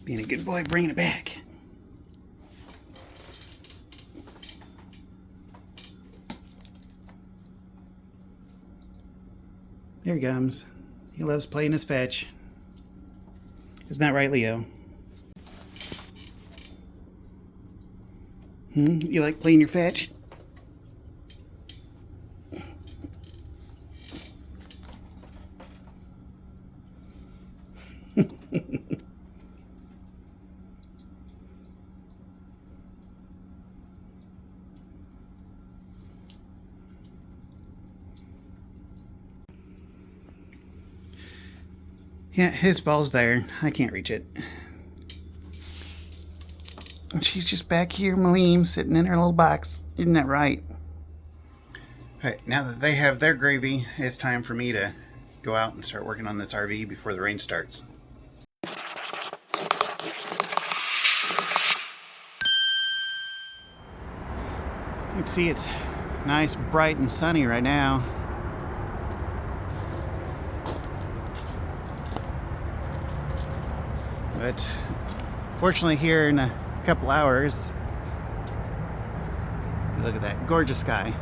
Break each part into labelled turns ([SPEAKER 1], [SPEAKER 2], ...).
[SPEAKER 1] Being a good boy, bringing it back. There he comes. He loves playing his fetch. Isn't that right, Leo? You like playing your fetch? Yeah, his ball's there. I can't reach it. And she's just back here, Maleem, sitting in her little box. Isn't that right? Alright, now that they have their gravy, it's time for me to go out and start working on this RV before the rain starts. You can see it's nice, bright, and sunny right now. But fortunately here in a couple hours, look at that gorgeous sky.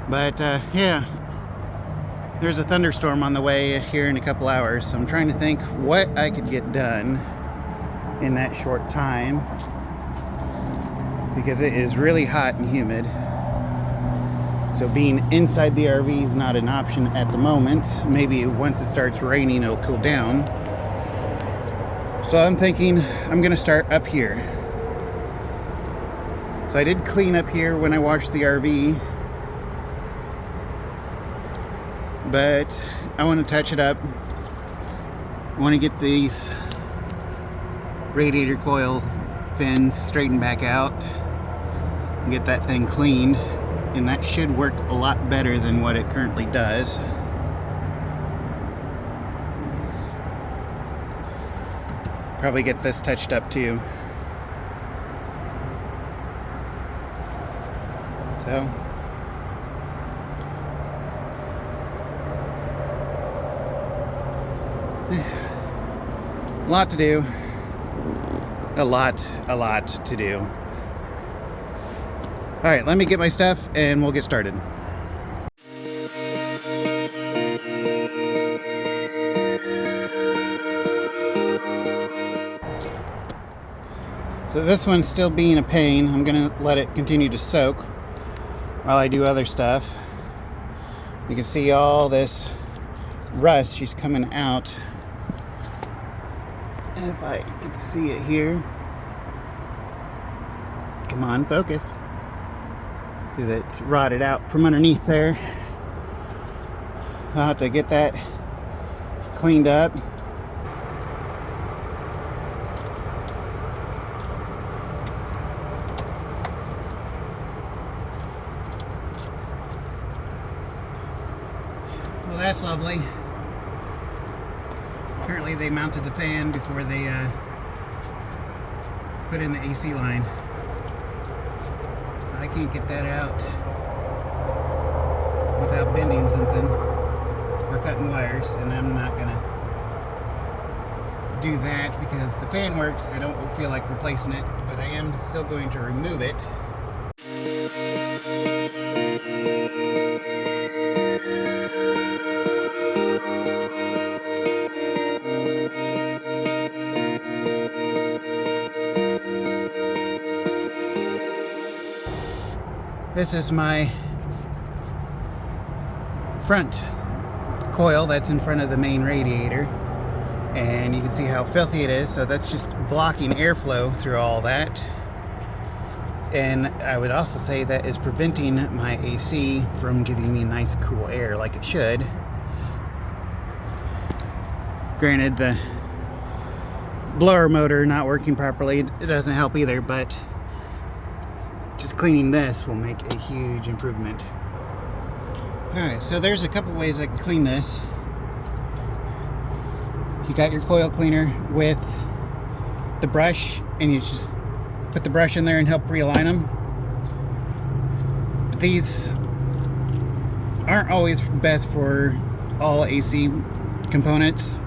[SPEAKER 1] But yeah, there's a thunderstorm on the way here in a couple hours, so I'm trying to think what I could get done in that short time, because it is really hot and humid. So being inside the RV is not an option at the moment. Maybe once it starts raining it'll cool down. So I'm thinking I'm gonna start up here. So I did clean up here when I washed the RV, but I want to touch it up. I want to get these radiator coil fins straightened back out and get that thing cleaned, and that should work a lot better than what it currently does. Probably get this touched up too. So a lot to do. A lot to do. Alright, let me get my stuff and we'll get started. So this one's still being a pain. I'm gonna let it continue to soak while I do other stuff. You can see all this rust, she's coming out. If I could see it here. Come on, focus. See that it's rotted out from underneath there. I'll have to get that cleaned up. Well, that's lovely. Apparently they mounted the fan before they put in the AC line. So I can't get that out without bending something or cutting wires, and I'm not gonna do that because the fan works. I don't feel like replacing it, but I am still going to remove it. This is my front coil that's in front of the main radiator, and you can see how filthy it is. So that's just blocking airflow through all that, and I would also say that is preventing my AC from giving me nice cool air like it should. Granted, the blower motor not working properly, it doesn't help either, but just cleaning this will make a huge improvement. Alright, so there's a couple ways I can clean this. You got your coil cleaner with the brush, and you just put the brush in there and help realign them. But these aren't always best for all AC components.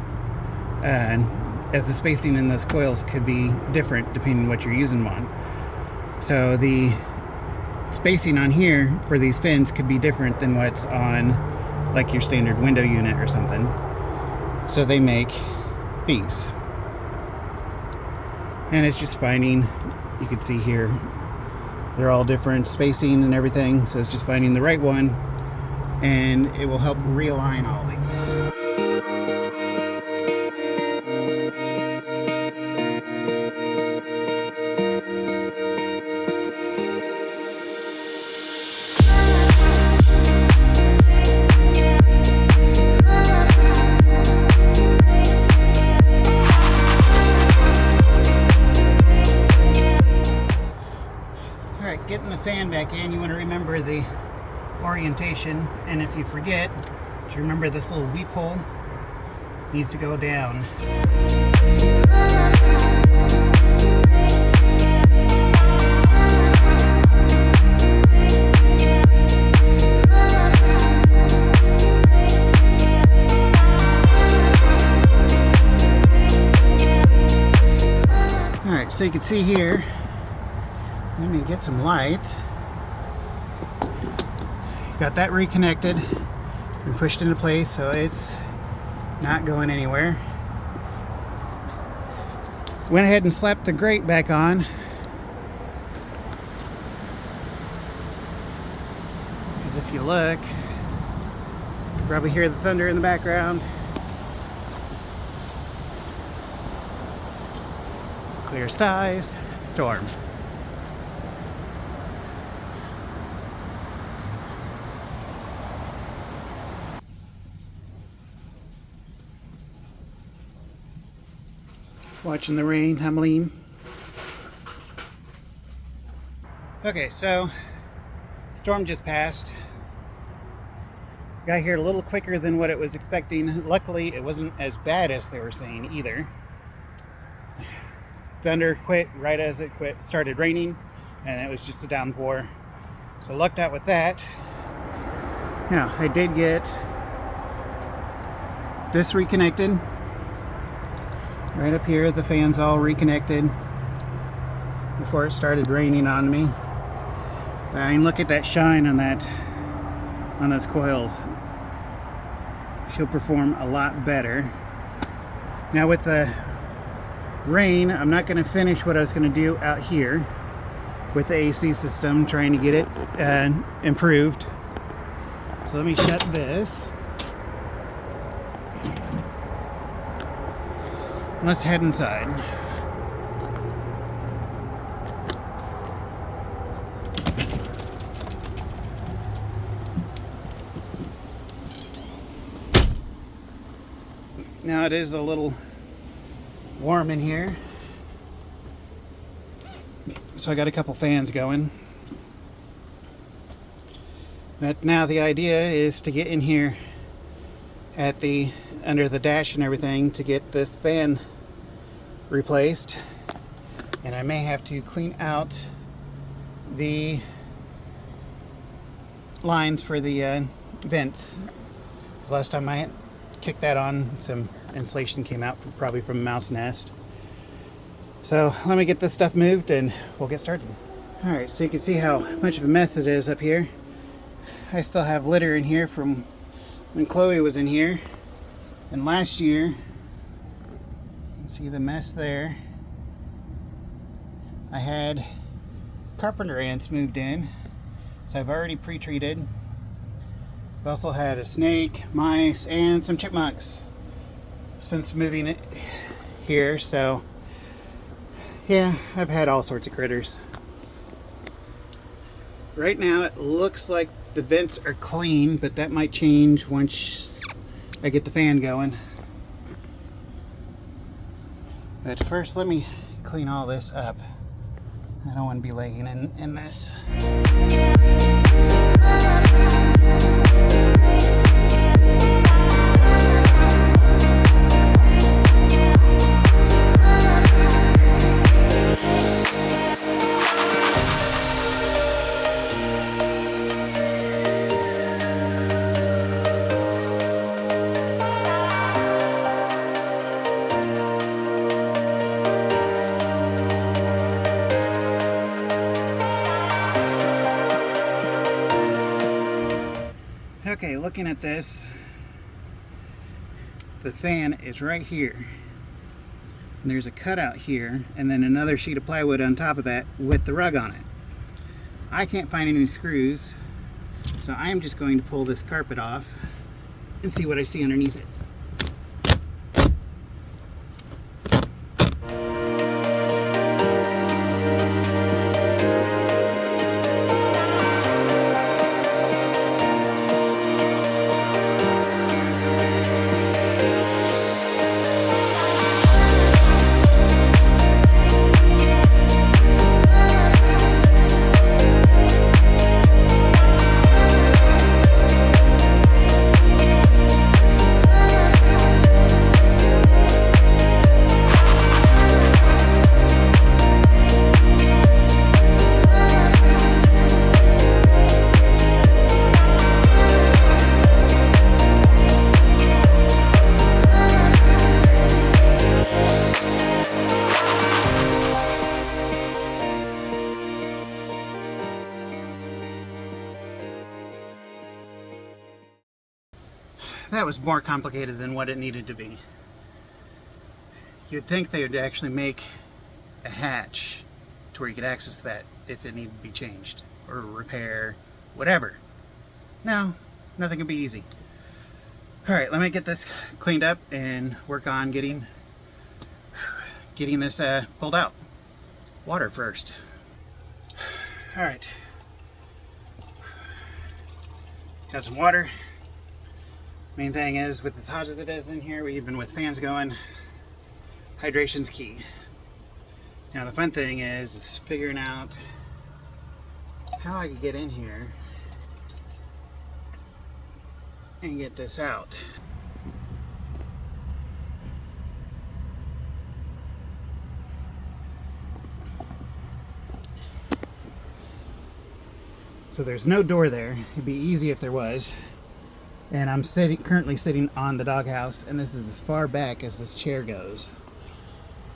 [SPEAKER 1] And as the spacing in those coils could be different depending on what you're using them on. So the spacing on here for these fins could be different than what's on like your standard window unit or something. So they make these. And it's just finding, you can see here, they're all different spacing and everything. So it's just finding the right one, and it will help realign all these. Getting the fan back in, you want to remember the orientation, and if you forget, just remember this little weep hole needs to go down. Alright, so you can see here, let me get some light. Got that reconnected and pushed into place, so it's not going anywhere. Went ahead and slapped the grate back on. Because if you look, you can probably hear the thunder in the background. Clear skies, storm. Watching the rain, Hamelim. Okay, so storm just passed. Got here a little quicker than what it was expecting. Luckily, it wasn't as bad as they were saying either. Thunder quit right as it started raining, and it was just a downpour. So lucked out with that. Now, I did get this reconnected. Right up here, the fan's all reconnected before it started raining on me. But I mean, look at that shine on those coils. She'll perform a lot better. Now with the rain, I'm not going to finish what I was going to do out here with the AC system, trying to get it improved. So let me shut this. Let's head inside. Now it is a little warm in here, so I got a couple fans going. But now the idea is to get in here at the under the dash and everything to get this fan replaced, and I may have to clean out the lines for the vents. Last time I kicked that on, some insulation came out probably from a mouse nest. So let me get this stuff moved and we'll get started. Alright, so you can see how much of a mess it is up here. I still have litter in here from when Chloe was in here, and last year, you can see the mess there. I had carpenter ants moved in, so I've already pre-treated. I've also had a snake, mice, and some chipmunks since moving it here, so yeah, I've had all sorts of critters. Right now it looks like the vents are clean, but that might change once I get the fan going. But first, let me clean all this up. I don't want to be laying in this. looking at this, the fan is right here. And there's a cutout here, and then another sheet of plywood on top of that with the rug on it. I can't find any screws, so I'm just going to pull this carpet off and see what I see underneath it. That was more complicated than what it needed to be. You'd think they would actually make a hatch to where you could access that if it needed to be changed or repair, whatever. No, nothing can be easy. Alright, let me get this cleaned up and work on getting this pulled out. Water first. Alright. Got some water. Main thing is, with as hot as it is in here, even with fans going, hydration's key. Now the fun thing is figuring out how I can get in here and get this out. So there's no door there. It'd be easy if there was. And I'm currently sitting on the doghouse, and this is as far back as this chair goes.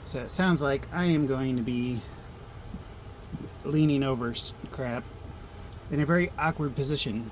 [SPEAKER 1] So it sounds like I am going to be leaning over crap in a very awkward position.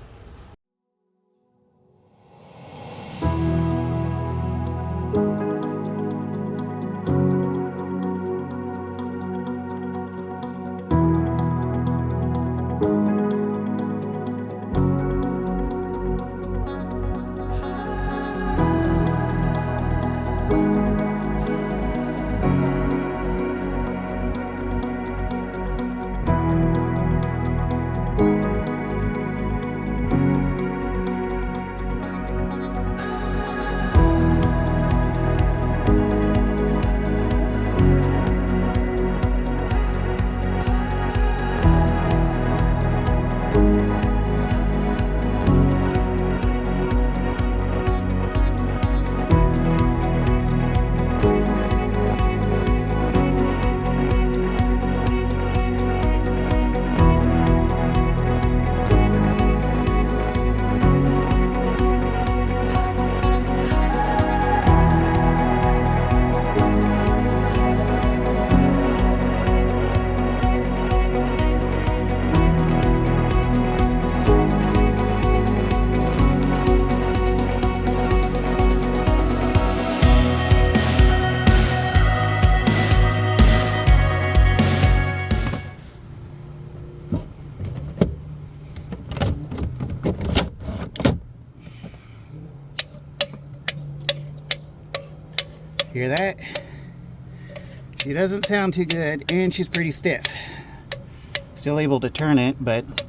[SPEAKER 1] Hear that? She doesn't sound too good, and she's pretty stiff. Still able to turn it, but you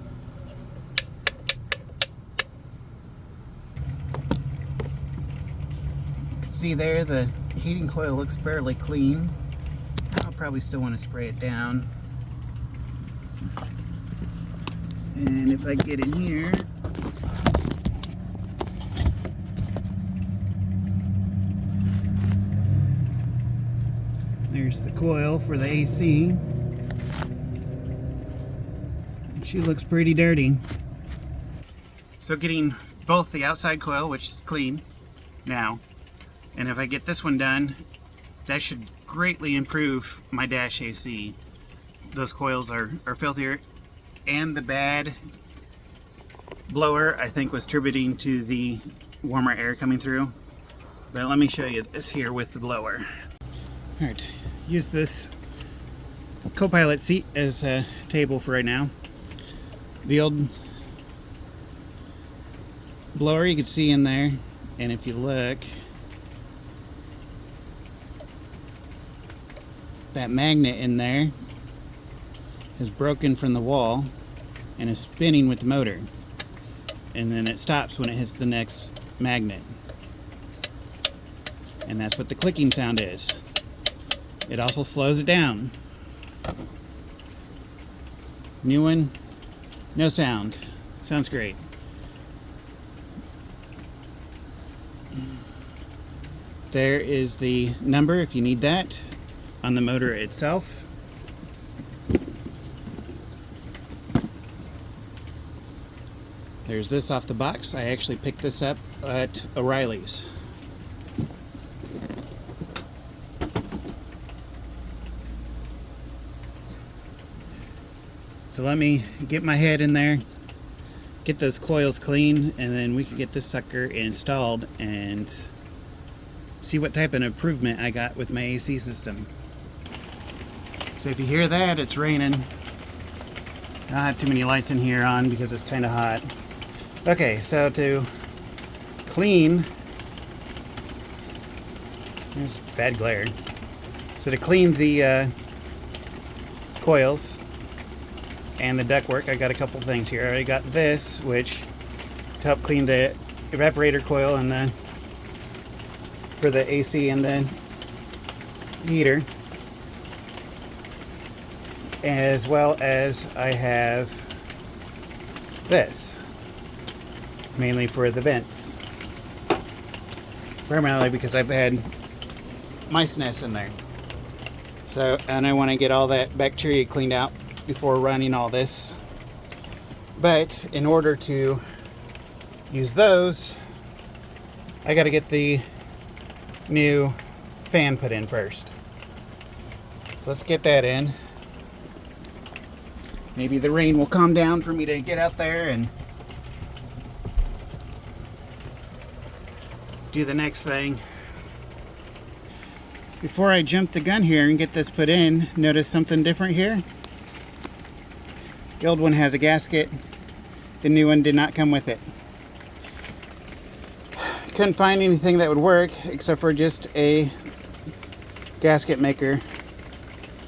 [SPEAKER 1] can see there the heating coil looks fairly clean. I'll probably still want to spray it down. And if I get in here, there's the coil for the AC. She looks pretty dirty. So getting both the outside coil, which is clean now, and if I get this one done, that should greatly improve my dash AC. Those coils are filthier, and the bad blower, I think, was contributing to the warmer air coming through. But let me show you this here with the blower. Alright, use this co-pilot seat as a table for right now. The old blower you can see in there, and if you look, that magnet in there is broken from the wall and is spinning with the motor, and then it stops when it hits the next magnet, and that's what the clicking sound is. It also slows it down. New one, no sound. Sounds great. There is the number if you need that on the motor itself. There's this off the box. I actually picked this up at O'Reilly's. So let me get my head in there, get those coils clean, and then we can get this sucker installed and see what type of improvement I got with my AC system. So if you hear that, it's raining. I don't have too many lights in here on because it's kind of hot. Okay, so to clean, there's bad glare. So to clean the coils and the ductwork, I got a couple things here. I already got this, which to help clean the evaporator coil and then for the AC and then heater, as well as I have this, mainly for the vents, primarily because I've had mice nests in there. So, and I want to get all that bacteria cleaned out before running all this. But in order to use those, I got to get the new fan put in first. So let's get that in. Maybe the rain will calm down for me to get out there and do the next thing. Before I jump the gun here and get this put in, notice something different here. The old one has a gasket. The new one did not come with it. Couldn't find anything that would work except for just a gasket maker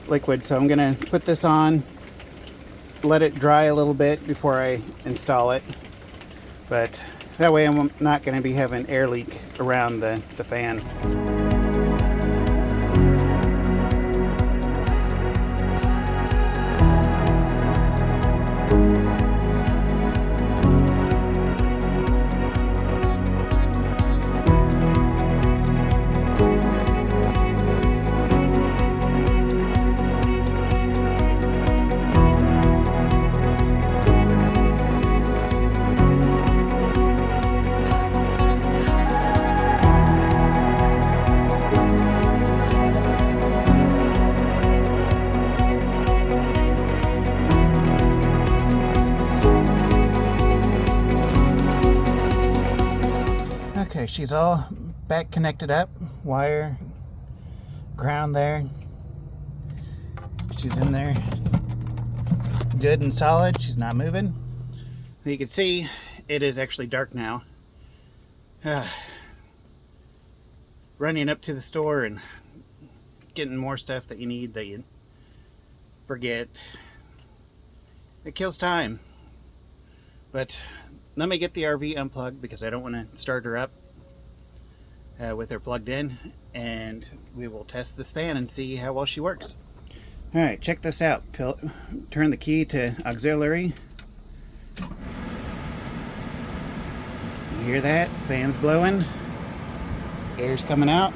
[SPEAKER 1] liquid. So I'm gonna put this on, let it dry a little bit before I install it. But that way I'm not gonna be having air leak around the fan. Okay, she's all back connected up, wire, ground there. She's in there good and solid. She's not moving. You can see it is actually dark now. Running up to the store and getting more stuff that you need that you forget, it kills time. But let me get the RV unplugged because I don't want to start her up with her plugged in, and we will test this fan and see how well she works. Alright, check this out. Turn the key to auxiliary. You hear that? Fan's blowing. Air's coming out.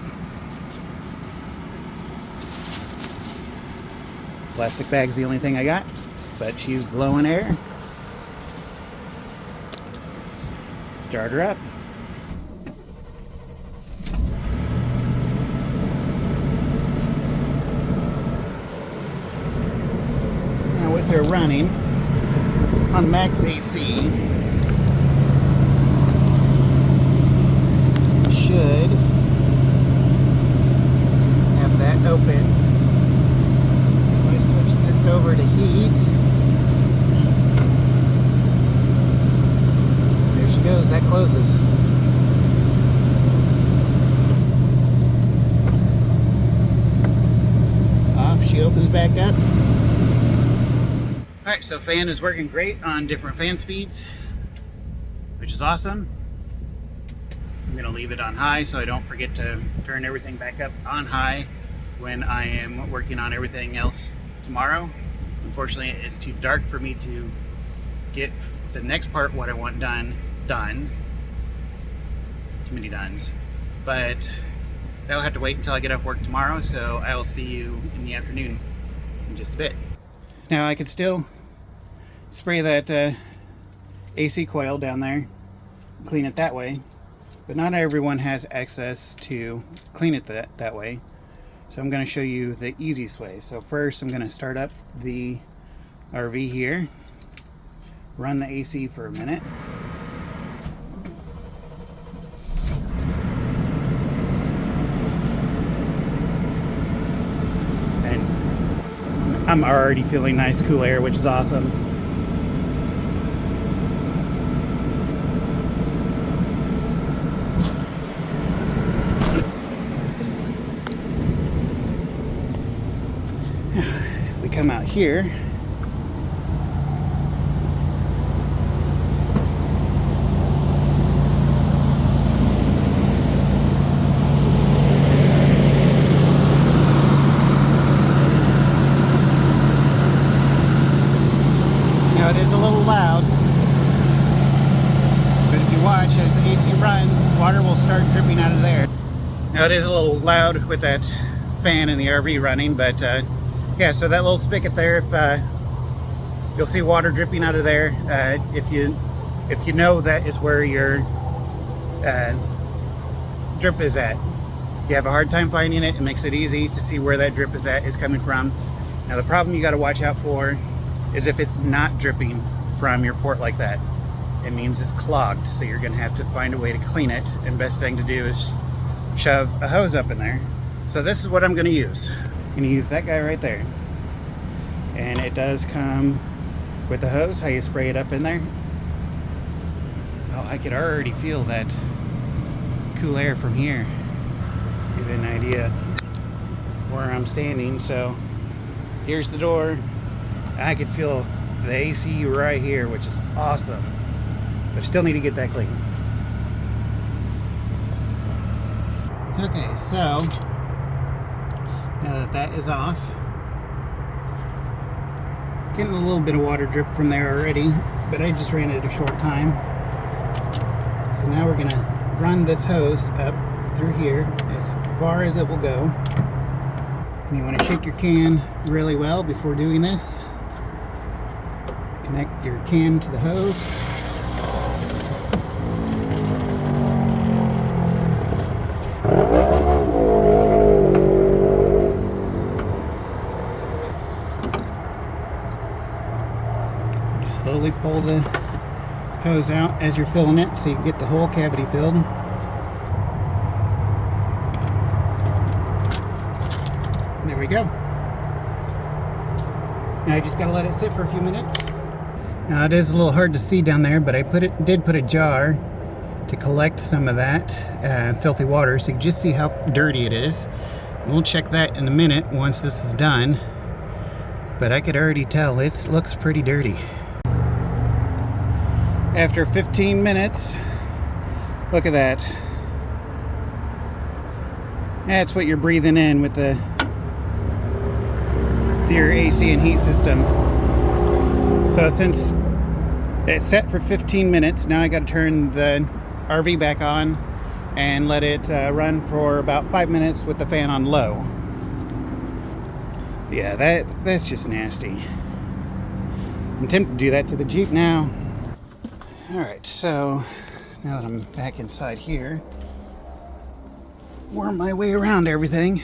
[SPEAKER 1] Plastic bag's the only thing I got, but she's blowing air. Start her up. Now with her running on max AC, she opens back up. Alright, so fan is working great on different fan speeds, which is awesome. I'm going to leave it on high so I don't forget to turn everything back up on high when I am working on everything else tomorrow. Unfortunately, it's too dark for me to get the next part, what I want done. Too many dones. But that'll have to wait until I get off work tomorrow, so I will see you in the afternoon in just a bit. Now I can still spray that AC coil down there, clean it that way, but not everyone has access to clean it that way. So I'm going to show you the easiest way. So first I'm going to start up the RV here, run the AC for a minute. And I'm already feeling nice cool air, which is awesome. If we come out here, now it is a little loud, but if you watch as the AC runs, water will start dripping out of there. Now it is a little loud with that fan in the RV running, but yeah, so that little spigot there, if you'll see water dripping out of there. If you know that is where your drip is at. If you have a hard time finding it, it makes it easy to see where that drip is coming from. Now the problem you got to watch out for is if it's not dripping from your port like that. It means it's clogged, so you're going to have to find a way to clean it, and best thing to do is shove a hose up in there. So this is what I'm going to use. I'm going to use that guy right there, and it does come with the hose, how you spray it up in there. Oh, I could already feel that cool air from here. Give you an idea where I'm standing. So here's the door. I could feel the AC right here, which is awesome, but I still need to get that clean. Okay, so now that that is off, getting a little bit of water drip from there already, but I just ran it a short time. So now we're gonna run this hose up through here as far as it will go. And you want to shake your can really well before doing this. Connect your can to the hose. Slowly pull the hose out as you're filling it so you can get the whole cavity filled. There we go. Now I just gotta let it sit for a few minutes. Now it is a little hard to see down there, but I did put a jar to collect some of that filthy water so you can just see how dirty it is. We'll check that in a minute once this is done, but I could already tell it looks pretty dirty. After 15 minutes, look at that. That's what you're breathing in with your AC and heat system. So since it's set for 15 minutes, now I got to turn the RV back on and let it run for about 5 minutes with the fan on low. Yeah, that's just nasty. I'm tempted to do that to the Jeep now. Alright, so now that I'm back inside here, worm my way around everything.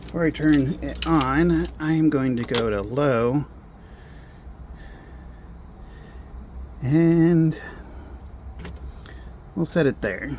[SPEAKER 1] Before I turn it on, I am going to go to low and we'll set it there.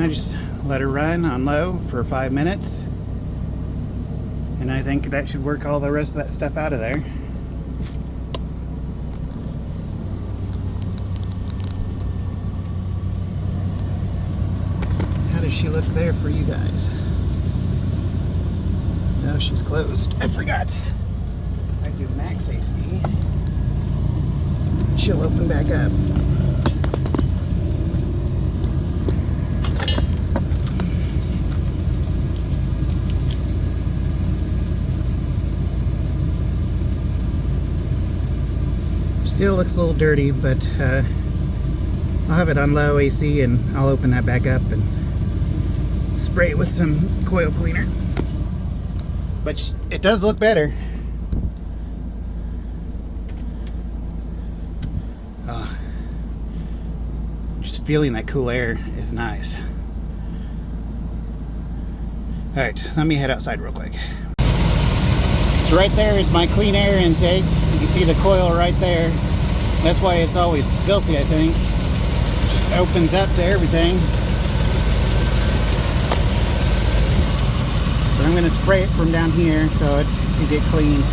[SPEAKER 1] I just let her run on low for 5 minutes, and I think that should work all the rest of that stuff out of there. How does she look there for you guys? No, she's closed. I forgot. I do max AC. She'll open back up. Still looks a little dirty, but I'll have it on low AC and I'll open that back up and spray it with some coil cleaner. But it does look better. Just feeling that cool air is nice. Alright, let me head outside real quick. So right there is my clean air intake. You can see the coil right there. That's why it's always filthy, I think. Just opens up to everything. But I'm going to spray it from down here so it can get cleaned.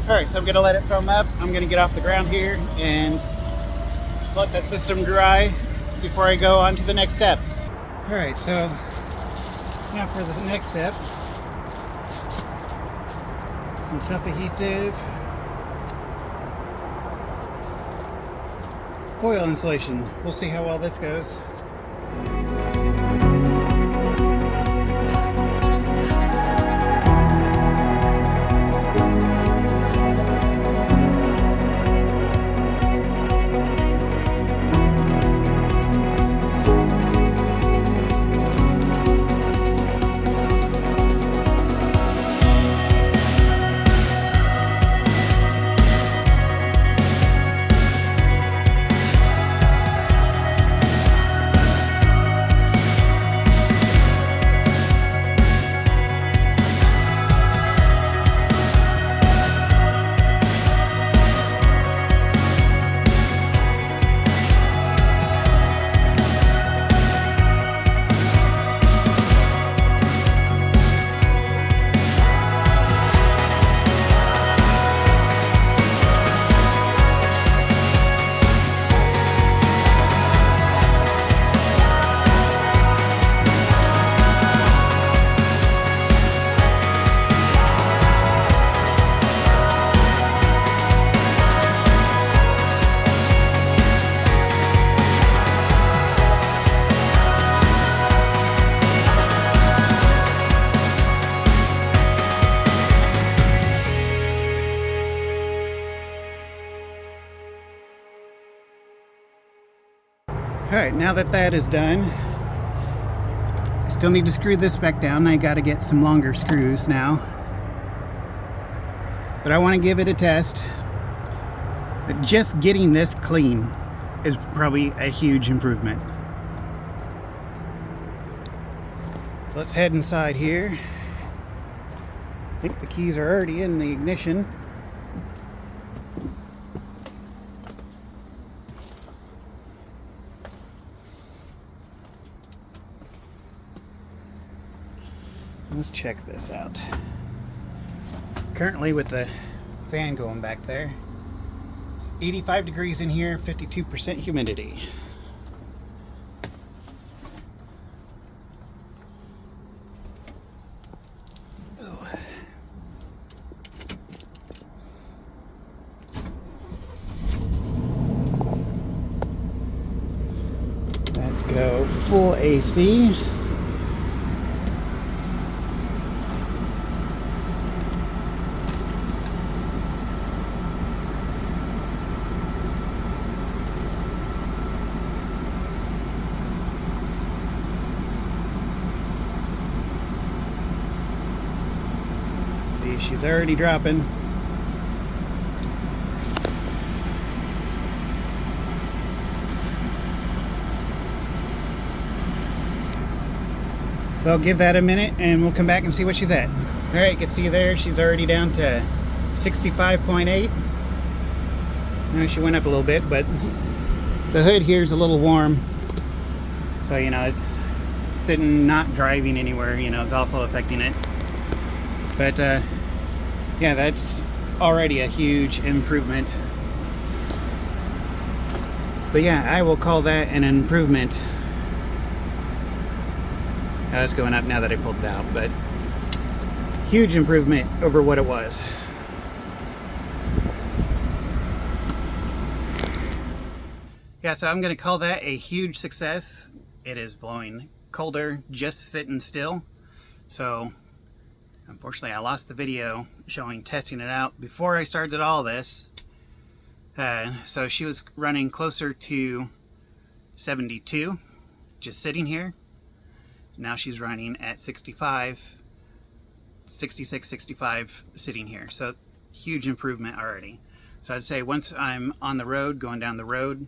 [SPEAKER 1] Alright, so I'm going to let it foam up. I'm going to get off the ground here and just let that system dry before I go on to the next step. Alright, so now for the next step. Some self-adhesive. Coil insulation. We'll see how well this goes. Alright, now that that is done, I still need to screw this back down. I got to get some longer screws now. But I want to give it a test. But just getting this clean is probably a huge improvement. So let's head inside here. I think the keys are already in the ignition. Let's check this out. Currently with the fan going back there, it's 85 degrees in here, 52% humidity. Ooh. Let's go full AC. she's already dropping. So I'll give that a minute and we'll come back and see what she's at. Alright, you can see there she's already down to 65.8. Now she went up a little bit, but the hood here is a little warm. So, you know, it's sitting, not driving anywhere, you know, is also affecting it. But, yeah, that's already a huge improvement. But yeah, I will call that an improvement. Oh, it's going up now that I pulled it out, but huge improvement over what it was. Yeah, so I'm going to call that a huge success. It is blowing colder, just sitting still. So, unfortunately, I lost the video showing testing it out before I started all this. So she was running closer to 72, just sitting here. Now she's running at 65, 66, 65 sitting here. So huge improvement already. So I'd say once I'm on the road, going down the road,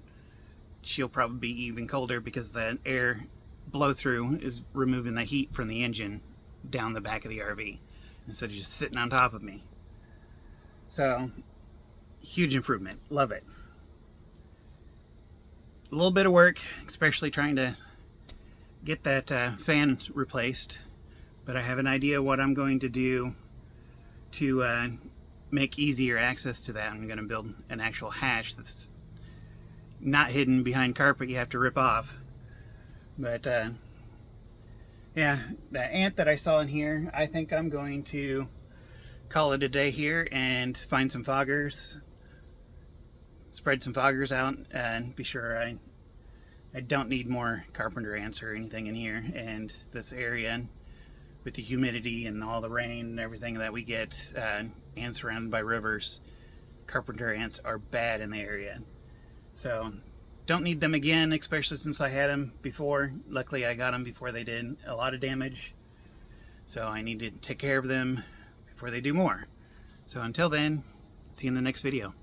[SPEAKER 1] she'll probably be even colder because the air blow through is removing the heat from the engine down the back of the RV instead of just sitting on top of me. So huge improvement. Love it. A little bit of work, especially trying to get that fan replaced, but I have an idea what I'm going to do to make easier access to that. I'm going to build an actual hatch that's not hidden behind carpet you have to rip off. But yeah, the ant that I saw in here, I think I'm going to call it a day here and find some foggers, spread some foggers out, and be sure I don't need more carpenter ants or anything in here. And this area, with the humidity and all the rain and everything that we get, and surrounded by rivers, carpenter ants are bad in the area. So don't need them again, especially since I had them before. Luckily I got them before they did a lot of damage. So I need to take care of them before they do more. So until then, see you in the next video.